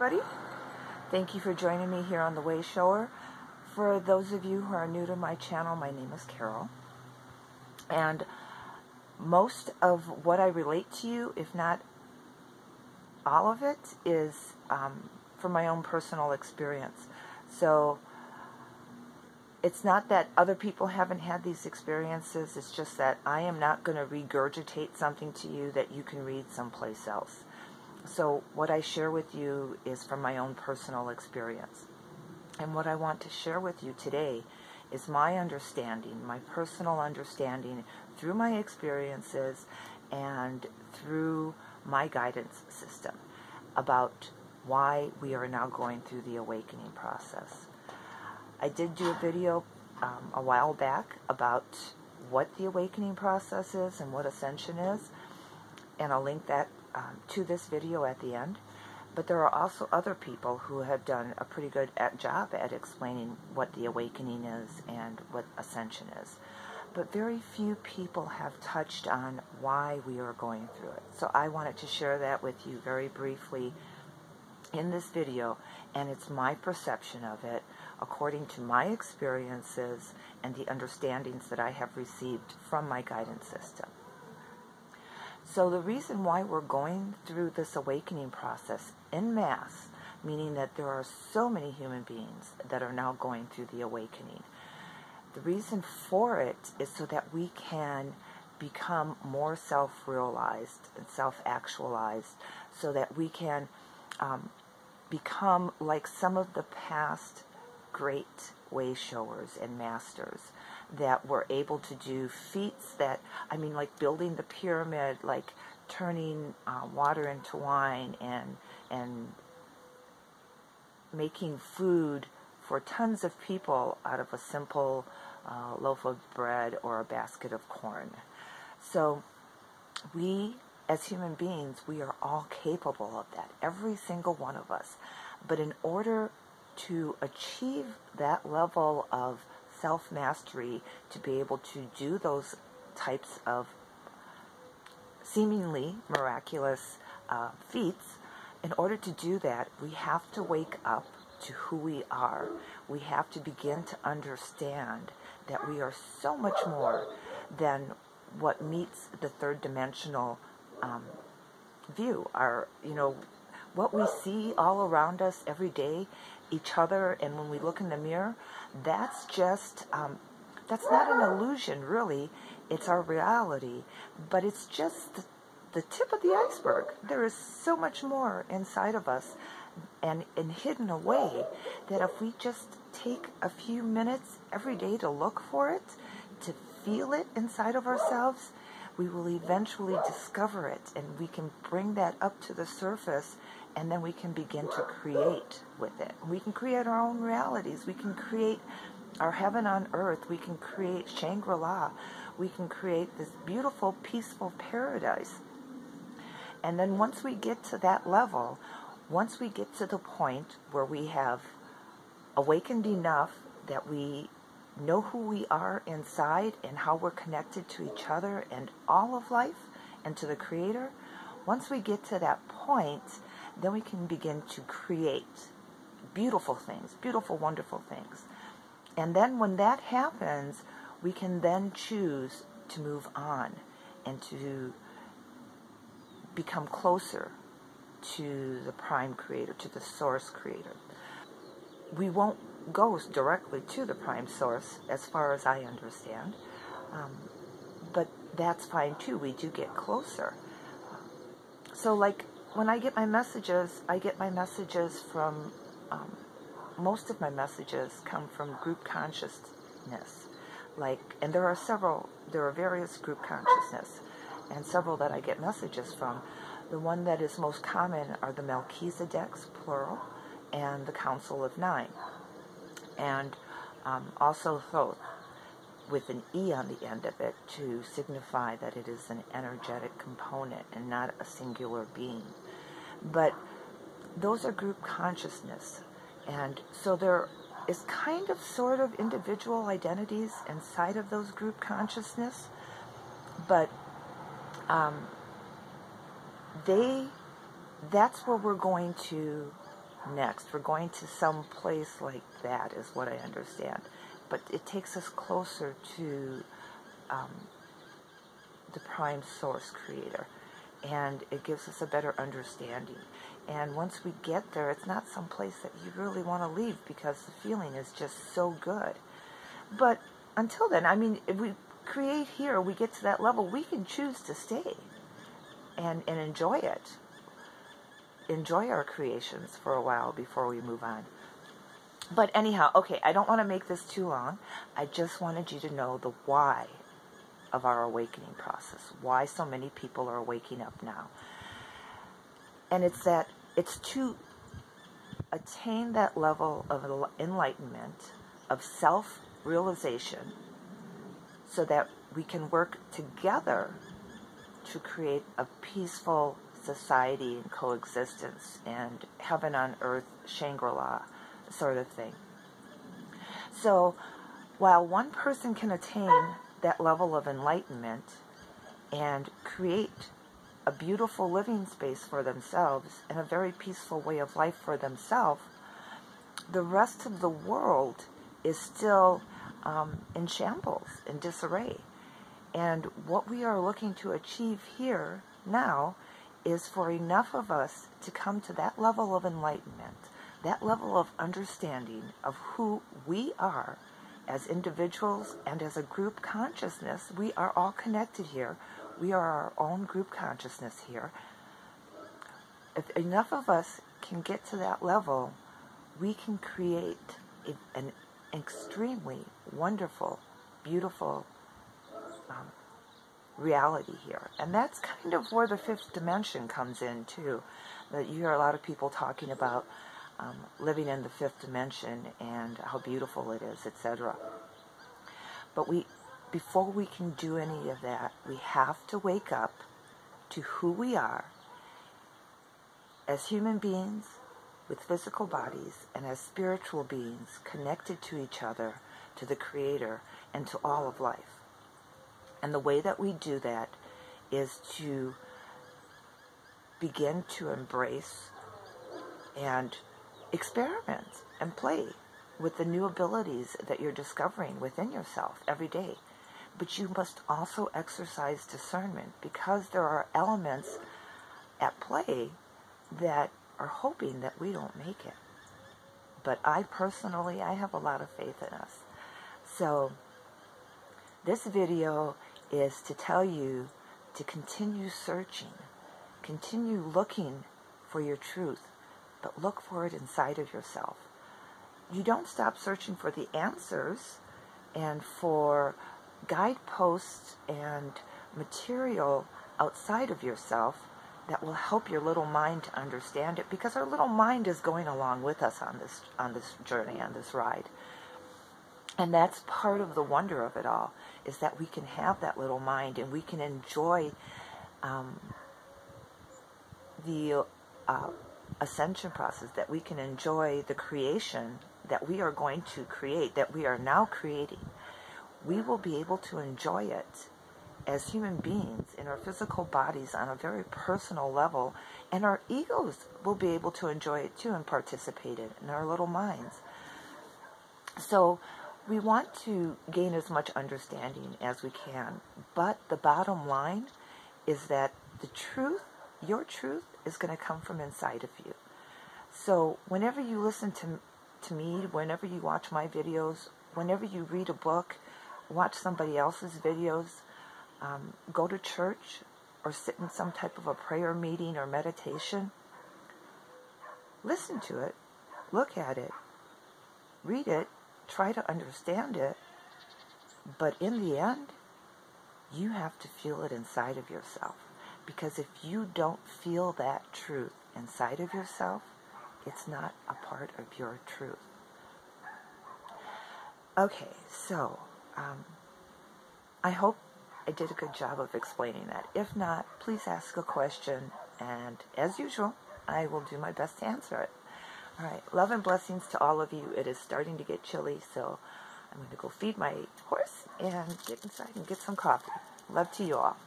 everybody. Thank you for joining me here on The Way Shower. For those of you who are new to my channel, my name is Carol. And most of what I relate to you, if not all of it, is from my own personal experience. So it's not that other people haven't had these experiences, it's just that I am not going to regurgitate something to you that you can read someplace else. So what I share with you is from my own personal experience. And what I want to share with you today is my understanding, my personal understanding through my experiences and through my guidance system about why we are now going through the awakening process. I did do a video a while back about what the awakening process is and what ascension is, and I'll link that to this video at the end. But there are also other people who have done a pretty good job at explaining what the awakening is and what ascension is. But very few people have touched on why we are going through it. So I wanted to share that with you very briefly in this video, and it's my perception of it according to my experiences and the understandings that I have received from my guidance system. So the reason why we're going through this awakening process en masse, meaning that there are so many human beings that are now going through the awakening, the reason for it is so that we can become more self-realized and self-actualized, so that we can become like some of the past great way showers and masters that were able to do feats that, like building the pyramid, like turning water into wine, and making food for tons of people out of a simple loaf of bread or a basket of corn. So we, as human beings, we are all capable of that, every single one of us. But in order to achieve that level of self-mastery, to be able to do those types of seemingly miraculous feats, in order to do that, we have to wake up to who we are. We have to begin to understand that we are so much more than what meets the third dimensional view. What we see all around us every day, each other, and when we look in the mirror, that's just, that's not an illusion, really. It's our reality, but it's just the tip of the iceberg. There is so much more inside of us and hidden away that if we just take a few minutes every day to look for it, to feel it inside of ourselves, we will eventually discover it, and we can bring that up to the surface, and then we can begin to create with it. We can create our own realities. We can create our heaven on earth. We can create Shangri-La. We can create this beautiful, peaceful paradise. And then once we get to that level, once we get to the point where we have awakened enough that we know who we are inside and how we're connected to each other and all of life and to the Creator, once we get to that point, then we can begin to create beautiful things, beautiful, wonderful things. And then when that happens, we can then choose to move on and to become closer to the Prime Creator, to the Source Creator. We won't go directly to the Prime Source, as far as I understand, but that's fine too. We do get closer. So like when I get my messages from, most of my messages come from group consciousness. And there are various group consciousness, and several that I get messages from. The one that is most common are the Melchizedeks, plural, and the Council of Nine. And also Thoth, with an E on the end of it, to signify that it is an energetic component and not a singular being. But those are group consciousness. And so there is kind of sort of individual identities inside of those group consciousness, but that's where we're going to next. We're going to some place like that, is what I understand. But it takes us closer to the prime source creator, and it gives us a better understanding. And once we get there, it's not some place that you really want to leave, because the feeling is just so good. But until then, I mean, if we create here, we get to that level, we can choose to stay and enjoy it. Enjoy our creations for a while before we move on. But anyhow, okay, I don't want to make this too long. I just wanted you to know the why of our awakening process, why so many people are waking up now. And it's that it's to attain that level of enlightenment, of self-realization, so that we can work together to create a peaceful society and coexistence and heaven on earth, Shangri-La sort of thing. So while one person can attain that level of enlightenment and create a beautiful living space for themselves and a very peaceful way of life for themselves, the rest of the world is still in shambles, in disarray. And what we are looking to achieve here now is for enough of us to come to that level of enlightenment, that level of understanding of who we are as individuals and as a group consciousness. We are all connected here. We are our own group consciousness here. If enough of us can get to that level, we can create an extremely wonderful, beautiful reality here. And that's kind of where the fifth dimension comes in too. That you hear a lot of people talking about living in the fifth dimension and how beautiful it is, etc. But before we can do any of that, we have to wake up to who we are as human beings with physical bodies and as spiritual beings connected to each other, to the Creator, and to all of life. And the way that we do that is to begin to embrace and experiment and play with the new abilities that you're discovering within yourself every day. But you must also exercise discernment, because there are elements at play that are hoping that we don't make it. But I have a lot of faith in us. So this video is to tell you to continue searching, continue looking for your truth, but look for it inside of yourself. You don't stop searching for the answers and for guideposts and material outside of yourself that will help your little mind to understand it, because our little mind is going along with us on this journey, on this ride. And that's part of the wonder of it all, is that we can have that little mind and we can enjoy the ascension process, that we can enjoy the creation that we are going to create, that we are now creating. We will be able to enjoy it as human beings in our physical bodies on a very personal level, and our egos will be able to enjoy it too and participate in our little minds. So we want to gain as much understanding as we can, but the bottom line is that the truth, your truth, is going to come from inside of you. So whenever you listen to me, whenever you watch my videos, whenever you read a book, watch somebody else's videos, go to church or sit in some type of a prayer meeting or meditation, listen to it, look at it, read it, try to understand it, but in the end, you have to feel it inside of yourself. Because if you don't feel that truth inside of yourself, it's not a part of your truth. Okay, so I hope I did a good job of explaining that. If not, please ask a question, and as usual, I will do my best to answer it. All right, love and blessings to all of you. It is starting to get chilly, so I'm going to go feed my horse and get inside and get some coffee. Love to you all.